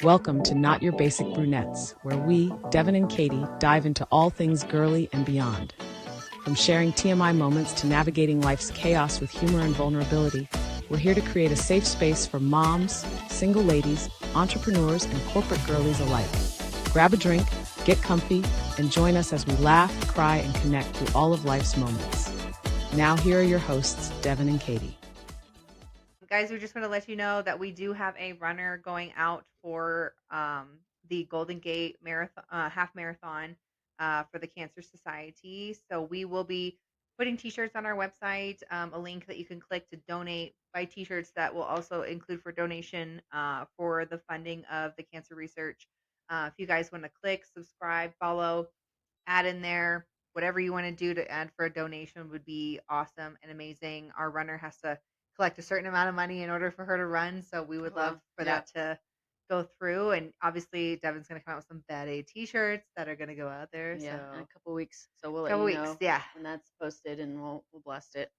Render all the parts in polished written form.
Welcome to Not Your Basic Brunettes, where we, Devin and Katie, dive into all things girly and beyond. From sharing TMI moments to navigating life's chaos with humor and vulnerability, we're here to create a safe space for moms, single ladies, entrepreneurs, and corporate girlies alike. Grab a drink, get comfy, and join us as we laugh, cry, and connect through all of life's moments. Now here are your hosts, Devin and Katie. Guys, we just want to let you know that we do have a runner going out for the Golden Gate marathon, half marathon for the Cancer Society. So we will be putting t-shirts on our website, a link that you can click to donate, buy t-shirts that will also include for donation for the funding of the cancer research. If you guys want to click, subscribe, follow, add in there, whatever you want to do to add for a donation would be awesome and amazing. Our runner has to collect a certain amount of money in order for her to run. So we would love for that to go through. And obviously, Devin's going to come out with some Bad A t-shirts that are going to go out there. Yeah, So in a couple weeks. So we'll let couple you weeks, know yeah, when that's posted, and we'll blast it.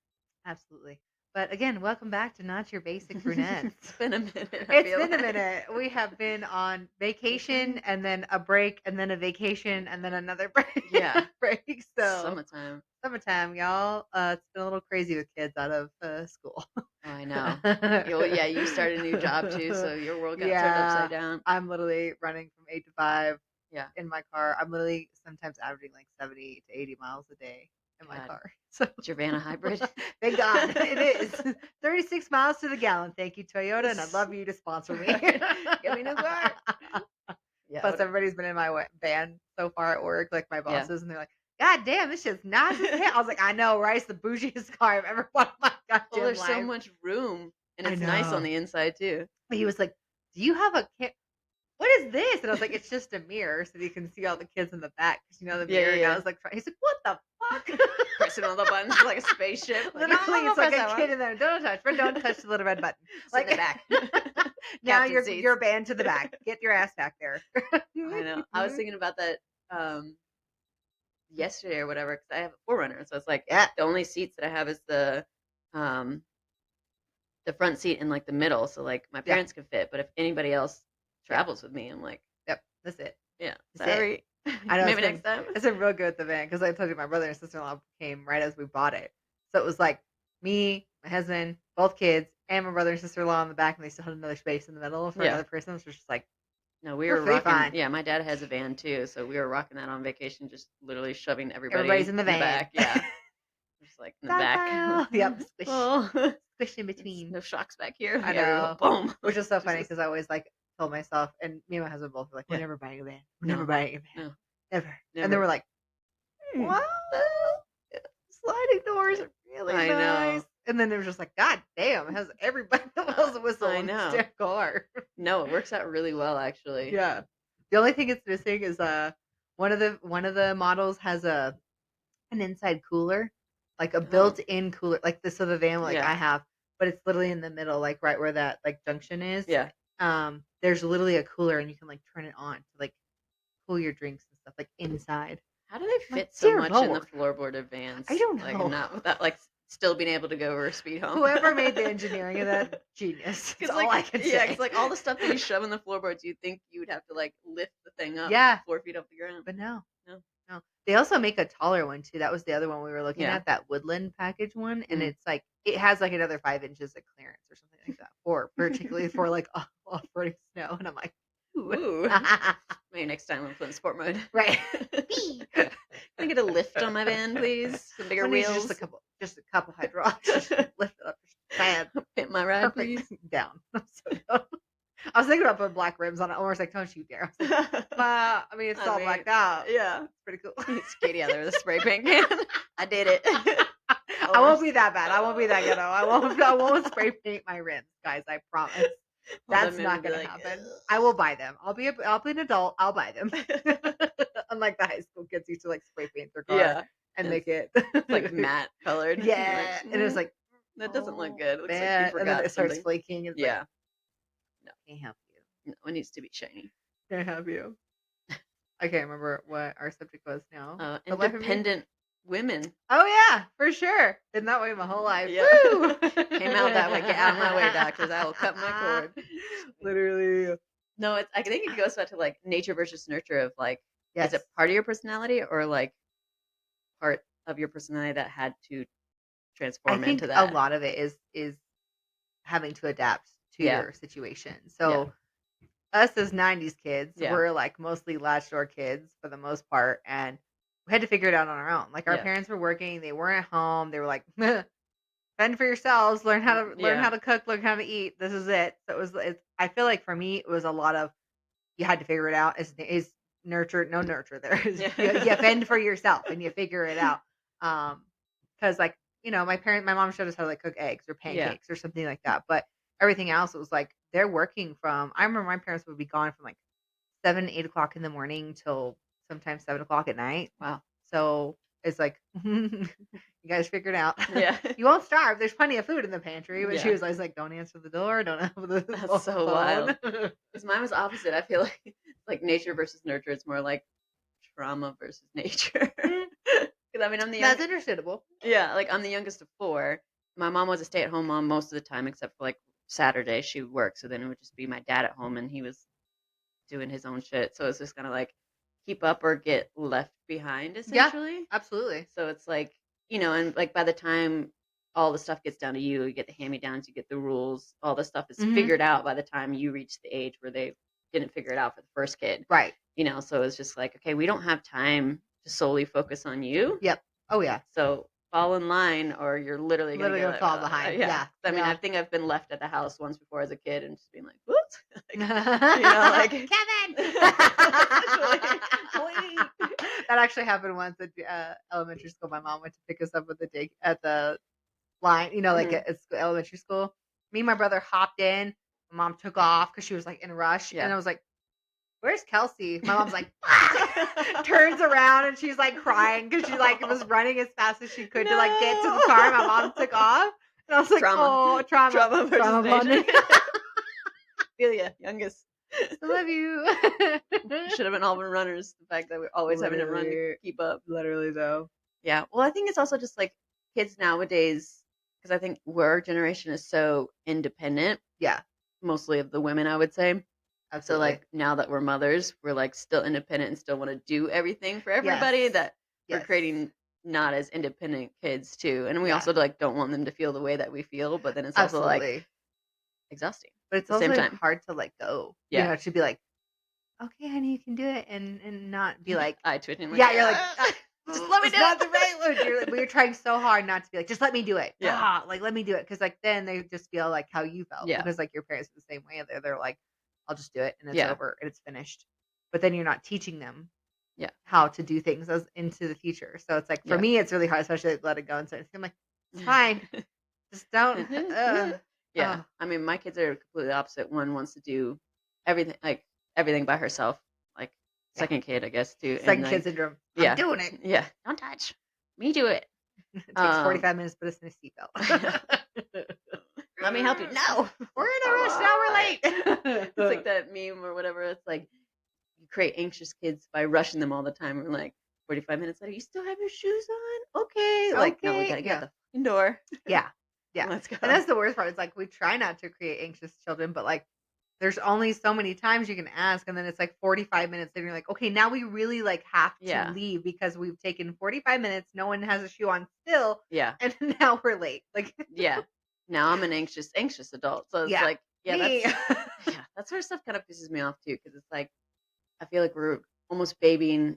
absolutely. But again, welcome back to Not Your Basic Brunettes. It's been a minute. It's been a minute. We have been on vacation and then a break and then a vacation and then another break. Yeah. break. So Summertime, y'all. It's been a little crazy with kids out of school. Oh, I know. Yeah, you started a new job too, so your world got turned upside down. I'm literally running from 8 to 5 Yeah. in my car. I'm literally sometimes averaging like 70 to 80 miles a day in my God. car. So Is your van a hybrid? thank God it is 36 miles to the gallon. Thank you, Toyota, and I'd love you to sponsor me. Give me a new car. Yeah. Plus, everybody's been in my van so far at work, like my Yeah. bosses, and they're like, "God damn, this shit's nice as hell." I was like, "I know, right? It's the bougiest car I've ever bought in my goddamn Well, there's life." so much room, and I it's nice know. on the inside too. But he was like, "Do you have a what is this?" And I was like, "It's just a mirror so that you can see all the kids in the back." Because you know the Yeah, mirror. yeah, And I yeah. was like, he's like, "What the fuck?" Pressing all the buttons like a spaceship. Like, Literally, "No, it's like press a that kid one." in there. Don't touch the little red button. Sit in the back. Now Captain seats. you're banned to the back. Get your ass back there. I know. I was thinking about that yesterday or whatever, because I have a 4Runner, so it's like the only seats that I have is the front seat in like the middle, so like my parents can fit. But if anybody else travels with me, I'm like, yep, that's it. Yeah, That's sorry. I know. Maybe next time. It's been real good with the van because I told you my brother and sister-in-law came right as we bought it, so it was like me, my husband, both kids, and my brother and sister-in-law in the back, and they still had another space in the middle for another person. So it was just like, no, we we're were free rocking. fine. Yeah, my dad has a van too, so we were rocking that on vacation, just literally shoving Everybody's in the van. back. Yeah, just like in the back. Yep, squish, Oh. squish in between. No shocks back here. I Yeah, know. boom. Which is so funny because I always like told myself, and me and my husband both were like, we're never buying a van. We're never buying a van. No. Never. And then we're like, well, sliding doors are really I nice. know. And then it was just like, God damn, it has everybody that bells and whistles in this damn car. No, it works out really well actually. Yeah. The only thing it's missing is one of the models has an inside cooler, like a built-in cooler, like this of the van like I have, but it's literally in the middle, like right where that like junction is. Yeah. There's literally a cooler and you can like turn it on to like cool your drinks and stuff like inside. How do they fit Like, so dear much in the Lord. floorboard vans? I don't Like know. not without like still being able to go over a speed hump. Whoever made the engineering of that, genius. That's all I can say. Yeah, because like all the stuff that you shove in the floorboards, you'd think you would have to like lift the thing up 4 feet off the ground. But no. No. They also make a taller one too. That was the other one we were looking at, that woodland package one. And it's like, it has like another 5 inches of clearance or something like that. For particularly for like off-roading snow. And I'm like, ooh. Maybe next time I'm playing sport mode. Right. Can I get a lift on my van, please? Some bigger wheels. Just a couple hydraulics. Just lift it up. Bad. Hit my ride, please. Down. I'm so dumb. I was thinking about putting black rims on it. Almost like, don't you dare. I was like, I mean, it's all blacked out. Yeah. It's pretty cool. It's Katie out there with a spray paint can. I did it. I won't be that bad. I won't be that ghetto. I won't spray paint my rims, guys. I promise. That's not going to happen. I will buy them. I'll be an adult. I'll buy them. Unlike the high school kids used to like spray paint their car and make it like matte colored. Yeah. Like, and it was like, that doesn't look good. It looks bad. like you forgot and then it starts something. flaking. And it's like, no, can't help you. No, it needs to be shiny. Can't help you. I can't remember what our subject was now. Independent women. Oh yeah, for sure. Been that way my whole life. Yeah. Woo! Came out that way. Get out of my way, doctors. I will cut my cord. Literally. No, I think it goes back to like nature versus nurture of like, is it Yes. part of your personality or like part of your personality that had to I transform into think a that? lot of it is having to adapt to Yeah. your situation. Yeah. So us as 90s kids, Yeah. we're like mostly latch door kids for the most part, and we had to figure it out on our own. Like our Yeah. parents were working, they weren't at home. They were like, fend for yourselves, learn how Yeah. to cook, learn how to eat. This is it. So I feel like for me it was a lot of you had to figure it out. Is nurture, no nurture there. You Yeah. fend for yourself and you figure it out. Because like, my mom showed us how to like cook eggs or Yeah. pancakes or something like that. But everything else, it was like they're working from. I remember my parents would be gone from like 7, 8 o'clock in the morning till sometimes 7 o'clock at night. Wow. So it's like you guys figured out. Yeah. You won't starve. There's plenty of food in the pantry. But she Yeah. was always like, don't answer the door. Don't have the That's so wild. phone. Because mine was opposite. I feel like it's like nature versus nurture. It's more like trauma versus nature. Because I mean, I'm the That's youngest. understandable. Yeah, like I'm the youngest of four. My mom was a stay-at-home mom most of the time, except for like Saturday she would work. So then it would just be my dad at home, and he was doing his own shit. So it's just kind of like keep up or get left behind, Yeah, essentially. absolutely. So it's like, and like by the time all the stuff gets down to you get the hand-me-downs, you get the rules, all the stuff is Mhm. figured out by the time you reach the age where they didn't figure it out for the first kid. Right. So it's just like, okay, we don't have time to solely focus on you. Yep. Oh yeah. So fall in line or you're literally going to Literally get gonna fall behind. yeah. Yeah. I mean, I Yeah. think I've been left at the house once before as a kid and just being like, whoops. Like, Kevin! Wait. That actually happened once at elementary school. My mom went to pick us up at the line, like Mhm. at elementary school. Me and my brother hopped in. My mom took off because she was like in a rush. Yeah. And I was like, where's Kelsey? My mom's like, turns around and she's like crying because she like was running as fast as she could to like get to the car. My mom took off. And I was like, Trauma. oh, trauma. Trauma versus Trauma nature. bonding. Feel ya, youngest. Still love you. Should have been all been runners. The fact that we're always having to run to Literally. keep up. Literally though. Yeah. Well, I think it's also just like kids nowadays, because I think our generation is so independent, Yeah, mostly of the women, I would say. So absolutely. like now that we're mothers, we're like still independent and still want to do everything for everybody. Yes. That we're Yes. creating not as independent kids too, and we Yeah. also like don't want them to feel the way that we feel. But then it's also like Absolutely. exhausting But it's at the same also time. hard to let go. Yeah. To be like, okay, honey, you can do it, and not be like, Eye twitching. Like, yeah, you're like, just let me it's do not it. the right word. You're trying so hard not to be like, just let me do it. Yeah. Like let me do it, because like then they just feel like how you felt. Yeah. Because like your parents are the same way. They're like, I'll just do it and it's Yeah. over and it's finished. But then you're not teaching them Yeah. how to do things as into the future. So it's like for Yeah. me, it's really hard, especially like, let it go. And so I'm like, it's fine. Just don't. Yeah. I mean, my kids are completely opposite. One wants to do everything by herself. Like Yeah. second kid, I guess, too. Second and kid like, syndrome. yeah. I'm doing it. Yeah. Don't touch. Me do it. It takes 45 minutes to put us in a seatbelt. Let me help you. No. We're in a rush now. We're late. It's like that meme or whatever. It's like you create anxious kids by rushing them all the time. We're like 45 minutes later, you still have your shoes on? Okay. Like, no, we Okay, gotta get yeah. out the fucking door. Yeah. Yeah. Let's go. And that's the worst part. It's like we try not to create anxious children, but like there's only so many times you can ask, and then it's like 45 minutes, and you're like, okay, now we really like have to Yeah. leave because we've taken 45 minutes. No one has a shoe on still, Yeah. and now we're late. Like, Yeah. Now I'm an anxious adult. So it's Yeah, like, yeah, me. that sort of stuff kind of pisses me off too, because it's like I feel like we're almost babying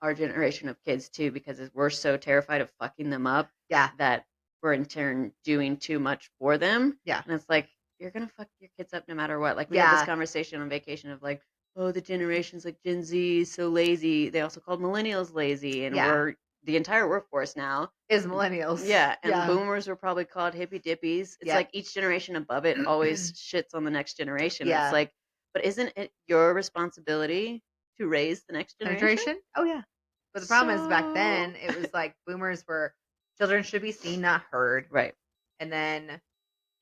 our generation of kids too, because we're so terrified of fucking them up Yeah. that we're in turn doing too much for them. Yeah. And it's like you're gonna fuck your kids up no matter what. Like we had Yeah. this conversation on vacation of like, oh, the generations like Gen Z is so lazy. They also called millennials lazy, and Yeah. we're the entire workforce now. Is millennials. Yeah, and Yeah. boomers were probably called hippy dippies. It's Yeah. like each generation above it always shits on the next generation. Yeah. It's like, but isn't it your responsibility to raise the next generation? Penetration? Oh yeah. But the problem is back then it was like boomers were children should be seen, not heard. Right. And then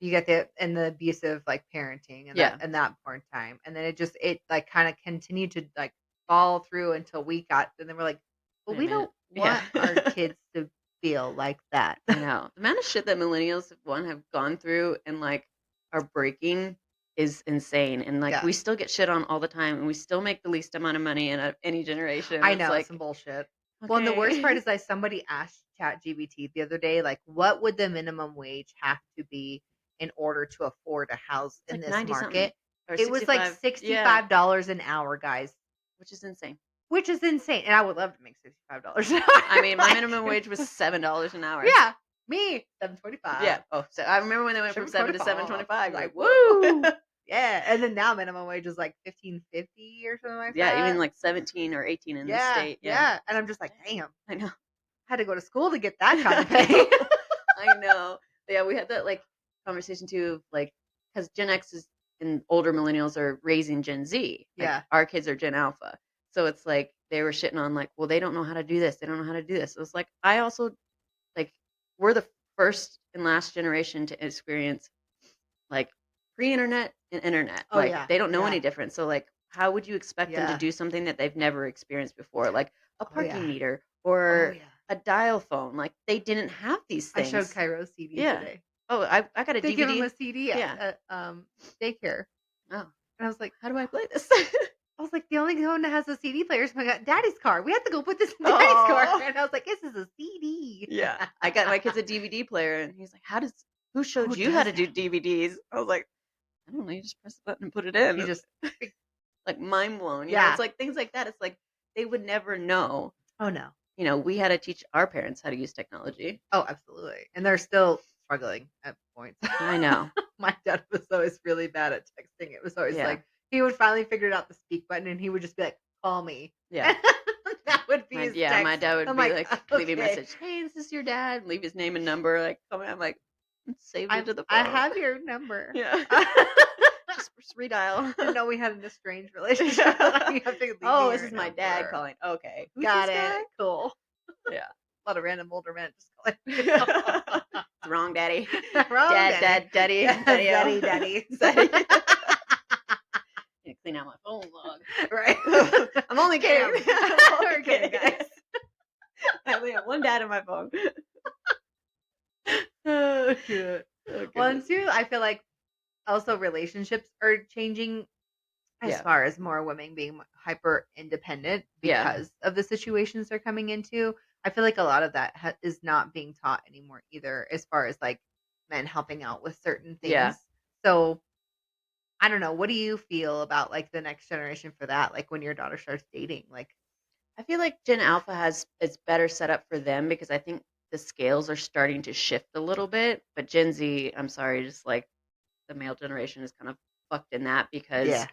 you get the abusive like parenting and Yeah. that point in time. And then it like kind of continued to like fall through until we got, and then we're like, well, Wait a we don't minute. want Yeah. our kids to feel like that. I know. The amount of shit that millennials have gone through and like are breaking is insane. And like Yeah. we still get shit on all the time, and we still make the least amount of money in any generation. I It's know, like, some bullshit. Well, and the worst part okay. is like somebody asked ChatGPT the other day, like, what would the minimum wage have to be in order to afford a house It's in like this 90 something market? or It was like 65. Yeah, $65 an hour, guys, which is insane. which is insane. And I would love to make $65 an I hour. mean, my minimum Like, wage was $7 an hour. yeah, me, Yeah. 7.25. Oh, so I remember when they went from 7 to 7.25. 7.25. You're Like, like, woo. woo! Yeah, and then now minimum wage is like 15.50 or something like Yeah, even that. like 17 or 18 in this Yeah, state. Yeah. yeah. And I'm just like, damn, I know. had to go to school to get that I kind of pay. know. I know. Yeah, we had that like conversation too of like, because Gen X is and older millennials are raising Gen Z. Like Yeah. our kids are Gen Alpha. So it's like they were shitting on like, well, they don't know how to do this. They don't know how to do this. It was like I also like we're the first and last generation to experience like pre-internet and internet. Oh, Like yeah. they don't know Yeah. any different. So like how would you expect them to Yeah. do something that they've never experienced before? Like a Oh, parking yeah. meter Oh, or yeah. a dial phone. Like they didn't have these I showed things. Cairo CD Yeah. today. Oh, I got a They give him a DVD. CD Yeah. at daycare. Oh, And I was like, how do I play this? the only one that has a CD player is my daddy's car. We have to go put this in daddy's car. Oh, And I was like, this is a CD. yeah. I got my kid's a DVD player, and he's like, who showed Who you how does to do that? DVDs? I was like, I don't know. You just press the button and put it You in. just, Like mind blown. yeah. It's like things like that. It's like they would never know. Oh, no. We had to teach our parents how to use technology. Oh, absolutely. And they're still struggling at points. I know. My dad was always really bad at texting. It was always Yeah. like, he would finally figure out the speak button and he would just be like, call me. Yeah. That would be his text. My dad would I'm be like, like, leave a okay. message. Hey, this is your dad. Leave his name and number. Like, come on. I'm like, saved it to the I phone. have your number. Yeah. Just redial. Didn't know we had an estranged relationship. You have to leave Oh, me this your is my dad number. calling. Okay. Who's Got this it. guy? Cool. Yeah. A lot of random older men just calling. It's wrong, daddy. Wrong, Daddy. daddy. Daddy. You clean out my phone log. Right. I'm only kidding. We're kidding, guys. I only have one dad on my phone. Oh, shit. Oh, Well, and goodness. two, I feel like also relationships are changing as Yeah. far as more women being hyper independent Yeah. because of the situations they're coming into. I feel like a lot of that is not being taught anymore either, as far as like men helping out with certain things. Yeah. So I don't know. What do you feel about like the next generation for that? Like when your daughter starts dating, like, I feel like Gen Alpha it's better set up for them because I think the scales are starting to shift a little bit. But Gen Z, I'm sorry, just like the male generation is kind of fucked in that because yeah,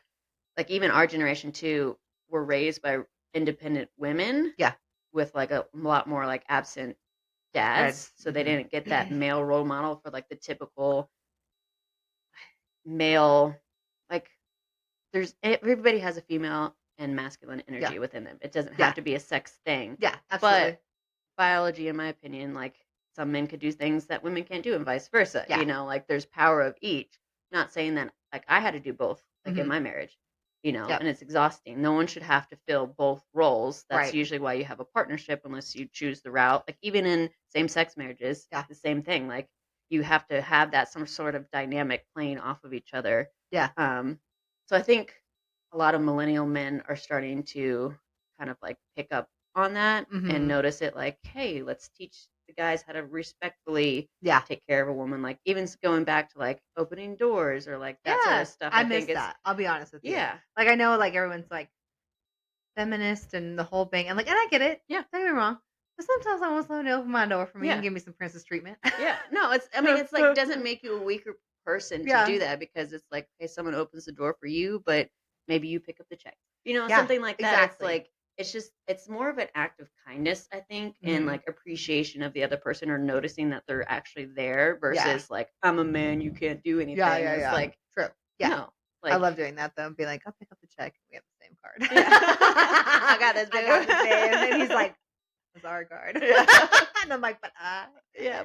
like even our generation too, were raised by independent women. Yeah. With like a lot more like absent dads. So they Mhm. didn't get that male role model for like the typical male, like everybody has a female and masculine energy within them. It doesn't Yeah. have to be a sex thing. yeah, absolutely. But biology, in my opinion, like some men could do things that women can't do and vice versa. Yeah. Like there's power of each. Not saying that like I had to do both, like in Mhm. my marriage, Yep. and it's exhausting. No one should have to fill both roles. That's Right. usually why you have a partnership unless you choose the route. Like even in same sex marriages, Yeah. the same thing. Like you have to have that some sort of dynamic playing off of each other. Yeah. So I think a lot of millennial men are starting to kind of like pick up on that Mhm. and notice it like, hey, let's teach the guys how to respectfully Yeah. take care of a woman. Like even going back to like opening doors or like that sort Yeah. of stuff. I think miss it's that. I'll be honest with you. yeah. Like I know like everyone's like feminist and the whole thing. And like, and I get it. Yeah. Don't get me wrong. But sometimes I want someone to open my door for me Yeah. and give me some princess treatment. Yeah. No, it's like doesn't make you a weaker person to Yeah. do that because it's like, hey, someone opens the door for you, but maybe you pick up the check. Yeah, Something like that. exactly. It's like it's more of an act of kindness, I think, and Mhm. like appreciation of the other person or noticing that they're actually there versus like I'm a man, you can't do anything. Yeah. It's like True. Yeah. no. I Like love doing that though. Be like, I'll pick up the check. We have the same card. Yeah. I got this, I got babe. this, babe. And he's like, it's our card. Yeah. And I'm like, but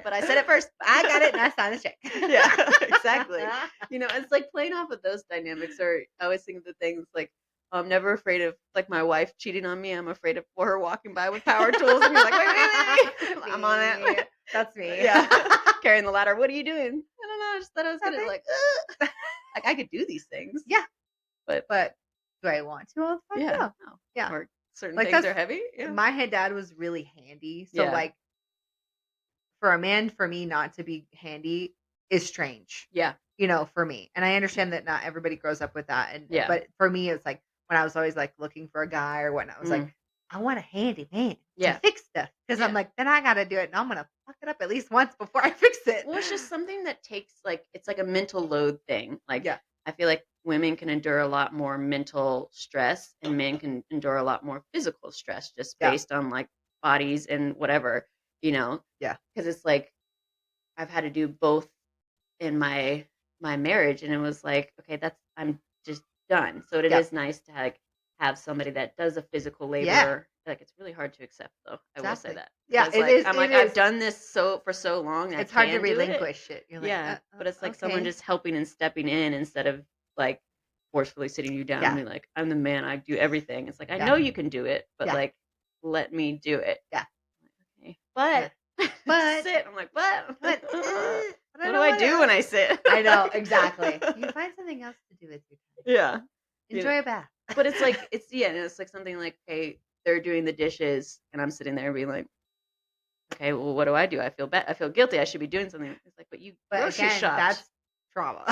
but I said it first. I got it and I signed the check. Yeah, exactly. It's like playing off of those dynamics. Or I always think of the things like I'm never afraid of like my wife cheating on me. I'm afraid of for her walking by with power tools and you're like, wait. I'm on it. That's me. Yeah. Carrying the ladder. What are you doing? I don't know. I just thought I was gonna Nothing. like. I like I could do these things. Yeah. But do I want to all the time? yeah, No. no. Yeah. Or certain Like things that's are heavy. Yeah. my dad was really handy. So Yeah. like for a man, for me not to be handy is strange, Yeah. for me. And I understand that not everybody grows up with that. Yeah. But for me, it's like when I was always like looking for a guy or whatnot, I was like, I want a handy man to Yeah. fix stuff because I'm Yeah. like, then I got to do it, and I'm gonna fuck it up at least once before I fix it. Well, it's just something that takes like it's like a mental load thing. Like Yeah. I feel like women can endure a lot more mental stress and men can endure a lot more physical stress just Yeah. based on like bodies and whatever, Yeah. Because it's like I've had to do both in my marriage, and it was like, okay, I'm just done. So it Yeah. is nice to like have somebody that does a physical labor. Yeah. Like it's really hard to accept, though. I will say Exactly. that. Yeah, Because it like is. I'm It like is. I've done this for so long, I It's hard to can do it. relinquish it. You're like, Yeah, but it's like someone okay. just helping and stepping in instead of like forcefully sitting you down and Yeah. being like, I'm the man, I do everything. It's like I Yeah. know you can do it, but Yeah. like let me do it. Yeah. Okay. But But sit. I'm like, what? but What do I do when I sit? I know exactly. You find something else to do with your time. Yeah. Enjoy a bath. But it's like and it's like something like, hey, they're doing the dishes and I'm sitting there being like, okay, well, what do? I feel bad. I feel guilty. I should be doing something. It's like, but you But grocery again, shopped. that's trauma.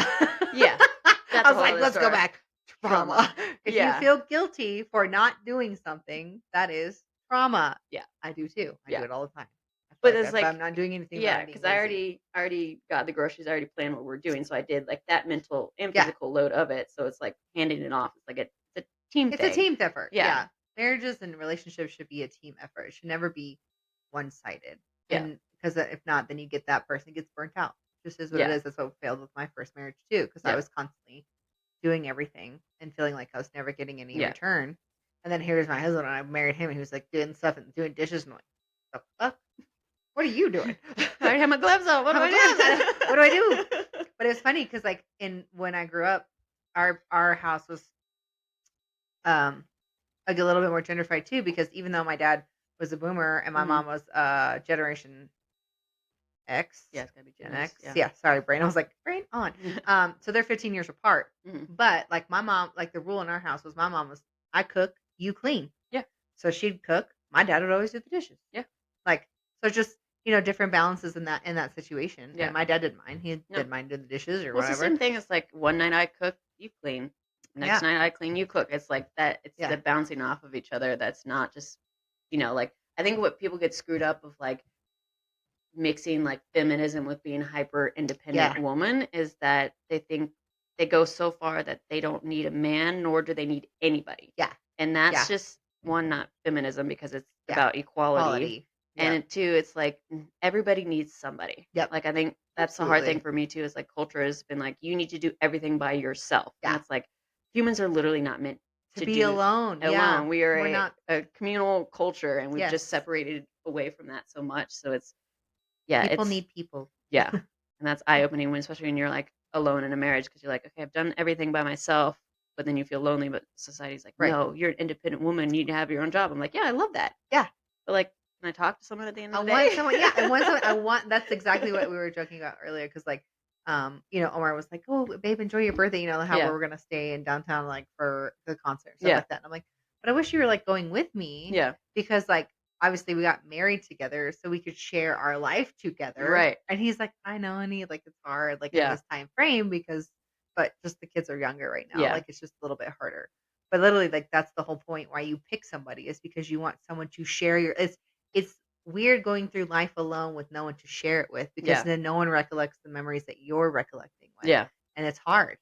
Yeah, that's I a was whole like, other let's go story. back. Trauma. If you Yeah. feel guilty for not doing something, that is trauma. Yeah. I do too. I Yeah. do it all the time. I feel But like it's if like, I'm not doing anything, yeah, because because I already got the groceries. I already planned what we're doing, so I did like that mental and Yeah. physical load of it. So it's like handing it off. It's like it's a team It's thing. a team effort. Yeah. Yeah. Marriages and relationships should be a team effort. It should never be one-sided. Yeah. And because if not, then you get that person gets burnt out. Just is what it Yeah. is. That's what failed with my first marriage too, because I Yeah. was constantly doing everything and feeling like I was never getting any Yeah. return. And then here's my husband, and I married him, and he was like doing stuff and doing dishes, and I'm like, the fuck? What are you doing? I already have my gloves on. What do Have I my do? gloves on. What do I do? But it was funny because like when I grew up, our house was like a little bit more gentrified too, because even though my dad was a boomer and my Mhm. mom was Generation X, Yeah, it's gotta be Gen Gen X. X. Yeah, sorry, brain. I was like, brain on. So they're 15 years apart. Mhm. But like my mom, like the rule in our house was my mom was, I cook, you clean. Yeah. So she'd cook. My dad would always do the dishes. Yeah. Like, so just, different balances in that situation. Yeah. And my dad didn't mind. He No. didn't mind doing the dishes or Well, it's the whatever. same thing. It's like one night I cook, you clean. Next Yeah. night I clean, you cook. It's like that. It's Yeah. the bouncing off of each other. That's not just, like I think what people get screwed up of like mixing like feminism with being hyper independent Yeah. woman is that they think they go so far that they don't need a man, nor do they need anybody. Yeah. And that's Yeah. just one, not feminism because it's Yeah. about equality. Quality. Yeah. And two, it's like everybody needs somebody. Yep. Like I think that's the hard thing Absolutely. for me too, is like culture has been like, you need to do everything by yourself. And Yeah. it's like humans are literally not meant To to be do alone. alone. Yeah. We are We're not. a communal culture and we've Yes. just separated away from that so much. So it's People it's need people. yeah. And that's eye opening when especially when you're like alone in a marriage because you're like, okay, I've done everything by myself, but then you feel lonely, but society's like, Right. no, you're an independent woman, you need to have your own job. I'm like, yeah, I love that. Yeah. But like, can I talk to someone at the end I of the want day? someone. Yeah, I want someone. I want. That's exactly what we were joking about earlier. Because like, Omar was like, "Oh, babe, enjoy your birthday." How Yeah. we're gonna stay in downtown like for the concert and stuff Yeah. like that. And I'm like, but I wish you were like going with me. Yeah. Because like obviously we got married together, so we could share our life together. Right. And he's like, I know, honey, like it's hard, like in Yeah. this time frame but just the kids are younger right now. Yeah. Like it's just a little bit harder. But literally, like that's the whole point why you pick somebody is because you want someone to share your. It's weird going through life alone with no one to share it with because Yeah. then no one recollects the memories that you're recollecting with. Yeah. And it's hard.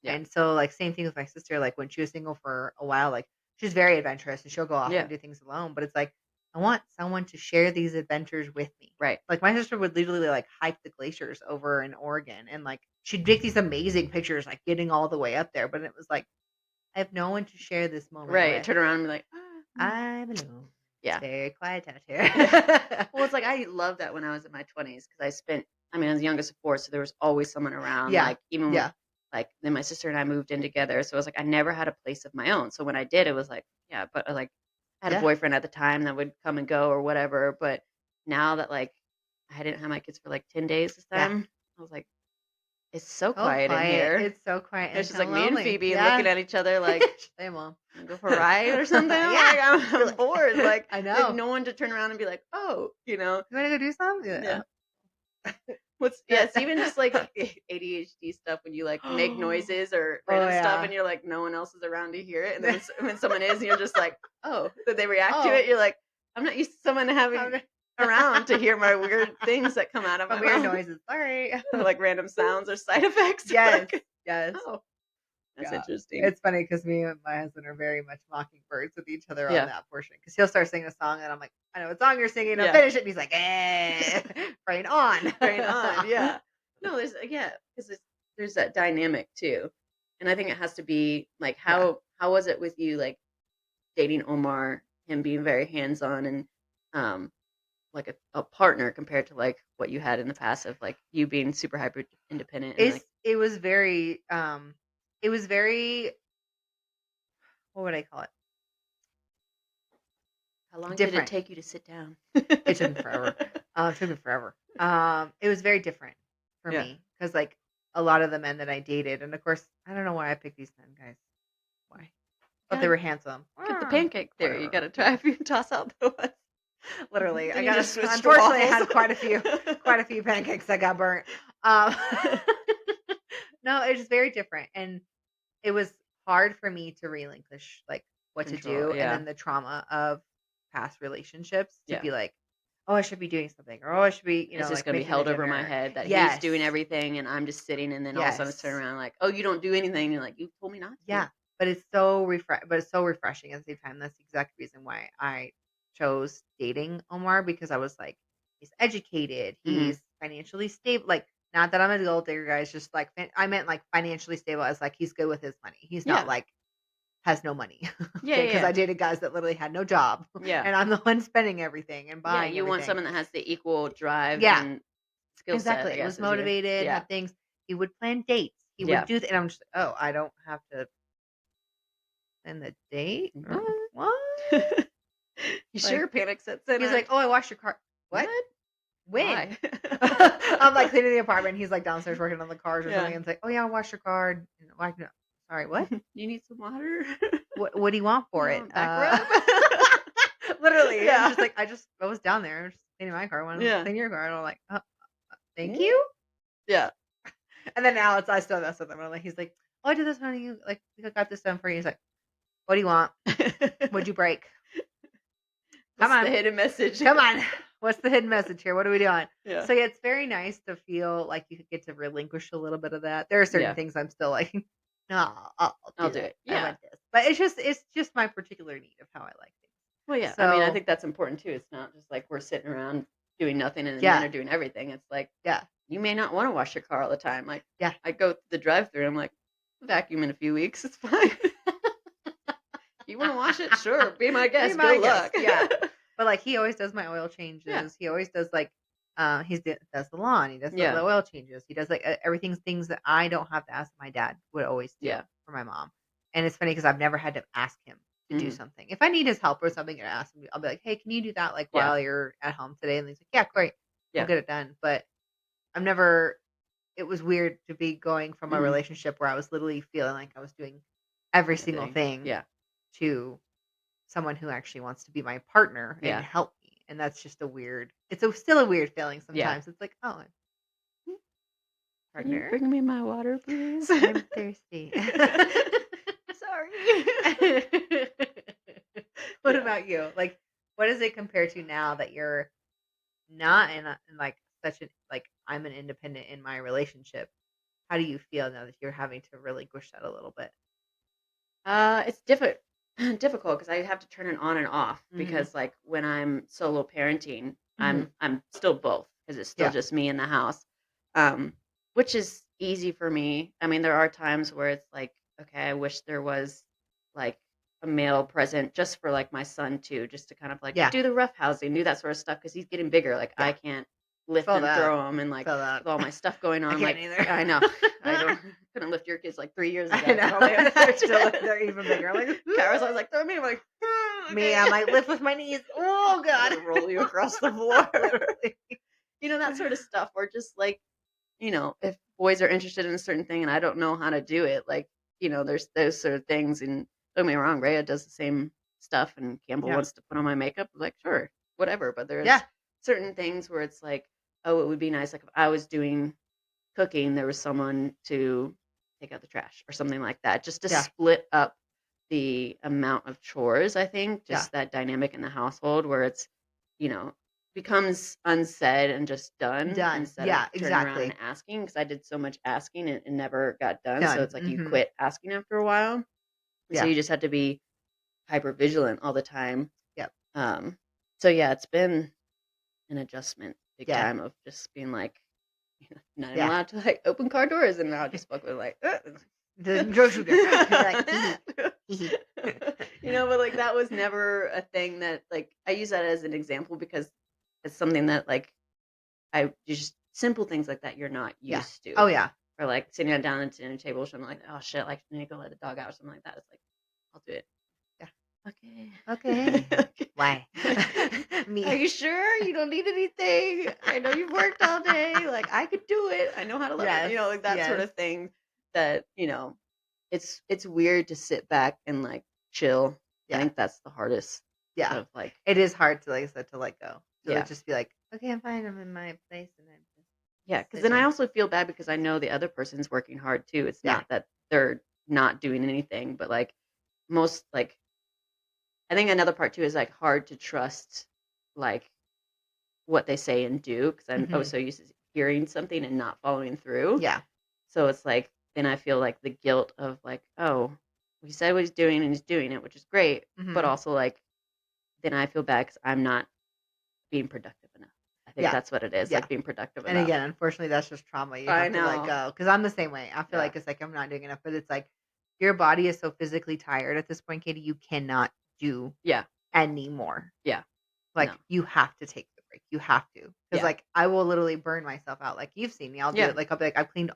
Yeah. And so like same thing with my sister, like when she was single for a while, like she's very adventurous and she'll go off Yeah. and do things alone. But it's like I want someone to share these adventures with me. Right. Like my sister would literally like hike the glaciers over in Oregon and like she'd make these amazing pictures, like getting all the way up there. But it was like I have no one to share this moment Right. with. Turn around and be like, I'm alone. yeah. It's very quiet out here. Well, it's like I loved that when I was in my 20s because I was the youngest of four, so there was always someone around. Yeah. Like even Yeah. like then my sister and I moved in together, so it was like I never had a place of my own. So when I did, it was like yeah, but like I had Yeah. a boyfriend at the time that would come and go or whatever. But now that like I didn't have my kids for like 10 days this Yeah. time, I was like, It's so Oh, quiet in here. It's so quiet and It's just kind like of me and lonely. Phoebe Yeah. looking at each other like, Hey, Mom. "Wanna go for a ride or something?" Yeah. Like, You're I'm like- bored. Like, I there's know. no one to turn around and be like, "Oh, You want to go do something? yeah." It's even just like ADHD stuff when you like make noises or Oh, random stuff yeah. and you're like, no one else is around to hear it. And then when someone is, and you're just like, oh, did they react to Oh. it? You're like, I'm not used to someone having around to hear my weird things that come out of my weird mouth. noises. Sorry. Like random sounds or side effects. Yes. Like, Yes. oh, that's Yeah. interesting. It's funny because me and my husband are very much mockingbirds with each other Yeah. on that portion. Because he'll start singing a song and I'm like, I know what song you're singing. I'll Yeah. finish it. And he's like, brain on. Brain on. Yeah. No, because there's that dynamic too. And I think it has to be like, how was it with you, like dating Omar, him being very hands-on and like a partner compared to like what you had in the past of like you being super hyper independent and like, It was very, what would I call it? how long did Different. it take you to sit down? It took me forever. It took me forever. It was very different for Yeah. me because like a lot of the men that I dated, and of course, I don't know why I picked these men, guys. Why? But they were handsome. Get the pancake theory. You got to try if you toss out the ones. Literally, Then I you got. just switch to Unfortunately, I waffles. had quite a few pancakes that got burnt. No, it was very different, and it was hard for me to relinquish like what to Control, do, yeah. and then the trauma of past relationships to Yeah. be like, oh, I should be doing something, or oh, I should be, It's just like gonna be making held the over my dinner. head that he's Yes. doing everything and I'm just sitting, and then all of a sudden it's turn Yes. around like, oh, you don't do anything. And you're like, you told me not to. Yeah, but it's so refreshing at the same time. That's the exact reason why I chose dating Omar, because I was like, he's educated, he's financially stable. Like, not that I'm a gold digger, guys. Just like I meant like financially stable as like he's good with his money. He's not Yeah. like has no money. Yeah, Because yeah. I dated guys that literally had no job. Yeah. And I'm the one spending everything and Yeah, buying. you want everything. someone that has the equal drive Yeah. and skill Exactly. set. I It guess, was as you. motivated, Yeah. had things. He would plan dates. He Yeah. would do, and I'm just, oh, I don't have to plan the date. Or what? You sure? Panic sets in. He's like, oh, I washed your car. What? When? Why? I'm like cleaning the apartment. He's like downstairs working on the cars or Yeah. something. And it's like, oh yeah, I washed your car. And I'm like, no, sorry, what? You need some water? What do you want for You it? want back rub? Literally, Yeah. I'm just like, I was down there, just cleaning my car. I want to Yeah. clean your car, and I'm like, thank you. Yeah. And then now I still mess with him. I'm like, he's like, oh, I did this one. You like, we got this done for you. He's like, what do you want? What'd you break? Come What's on. the hidden message? Come on. What's the hidden message here? What are we doing? Yeah. So yeah, it's very nice to feel like you get to relinquish a little bit of that. There are certain Yeah. things I'm still like, no, I'll do do that. it. I Yeah. want this. But it's just my particular need of how I like things. Well, yeah. I mean, I So- think that's important too. It's not just like we're sitting around doing nothing and the Yeah. men are doing everything. It's like, Yeah. you may not want to wash your car all the time. Like, Yeah. I go through the drive-through. I'm like, vacuum in a few weeks. It's fine. You want to wash it? Sure. Be my guest. my Good luck. guest, yeah. But like he always does my oil changes. Yeah. He always does like does the lawn. He does Yeah. the oil changes. He does like everything's things that I don't have to ask my dad would always do Yeah. for my mom. And it's funny because I've never had to ask him to do Mhm. something. If I need his help or something, I ask him. I'll be like, hey, can you do that like Yeah. while you're at home today? And he's like, yeah, great. Yeah. We'll get it done. But I've never. It was weird to be going from a Mhm. relationship where I was literally feeling like I was doing every single Everything. thing Yeah. to someone who actually wants to be my partner Yeah. and help me. And that's just still a weird feeling Yeah. sometimes. It's like, oh, Can you partner, bring me my water, please? I'm thirsty. Sorry. What Yeah. about you? Like, what does it compare to now that you're not in like such a, like, I'm an independent in my relationship? How do you feel now that you're having to relinquish that a little bit? It's difficult because I have to turn it on and off Mhm. because like when I'm solo parenting, I'm still both because it's still Yeah. just me in the house, which is easy for me. I mean, there are times where it's like, okay, I wish there was like a male present just for like my son too, just to kind of like Yeah. do the rough housing, do that sort of stuff because he's getting bigger. Like Yeah. I can't lift Feel and that. throw him and like Feel that. with all my stuff going on. I like can't either. I know. I couldn't lift your kids like 3 years ago. I know. They're even bigger. I'm like, Kara's always like, throw me. I'm like, me, I'm like, lift with my knees. Oh, God. I'll roll you across the floor. Literally. You know, that sort of stuff. Or just like, you know, if boys are interested in a certain thing and I don't know how to do it. Like, there's those sort of things. And don't get me wrong, Rhea does the same stuff and Campbell Yeah. wants to put on my makeup. Like, sure, whatever. But there's Yeah. certain things where it's like, oh, it would be nice. Like if I was doing cooking, there was someone to take out the trash or something like that, just to Yeah. split up the amount of chores. I think just that dynamic in the household where it's, becomes unsaid and just done instead Yeah, of turning around exactly. and asking, because I did so much asking and it never got done. So Done. it's like you quit asking after a while. And so Yeah. you just have to be hyper vigilant all the time. Yep. So yeah, it's been an adjustment big Yeah. time of just being like, not even Yeah. allowed to like open car doors, and now just fucking like, The grocery store. You're like, but like that was never a thing that like I use that as an example because it's something that like just simple things like that you're not Yeah. used to. Oh yeah. Or like sitting down at the dinner table or something like, oh shit, like I need to go let the dog out or something like that. It's like, I'll do it. Yeah. Okay. Okay. Why? Me. Are you sure you don't need anything? I know you've worked all day. Like I could do it. I know how to Yes. like that sort Yes. of thing. That it's weird to sit back and like chill. I Yeah. think that's the hardest. Yeah. Of like It is hard to, like I said, to let go. To Yeah. just be like, okay, I'm fine. I'm in my place, and then just Yeah, because sit then I here. also feel bad because I know the other person's working hard too. It's Yeah. not that they're not doing anything, but like most like I think another part too is like hard to trust like what they say and do because I'm Mhm. so used to hearing something and not following through. Yeah. So it's like then I feel like the guilt of like, oh, he said what he's doing and he's doing it, which is great, but Mhm. also like then I feel bad because I'm not being productive enough. I think Yeah. that's what it is, Yeah. like being productive And enough. again, unfortunately, that's just trauma. You I have to let know. go. Because I'm the same way. I feel Yeah. like it's like I'm not doing enough, but it's like your body is so physically tired at this point, Katie. You cannot do Yeah. anymore. Yeah. Like No. you have to take the break. You have to. Because Yeah. like I will literally burn myself out. Like you've seen me. I'll do Yeah. it. Like I'll be like, I've cleaned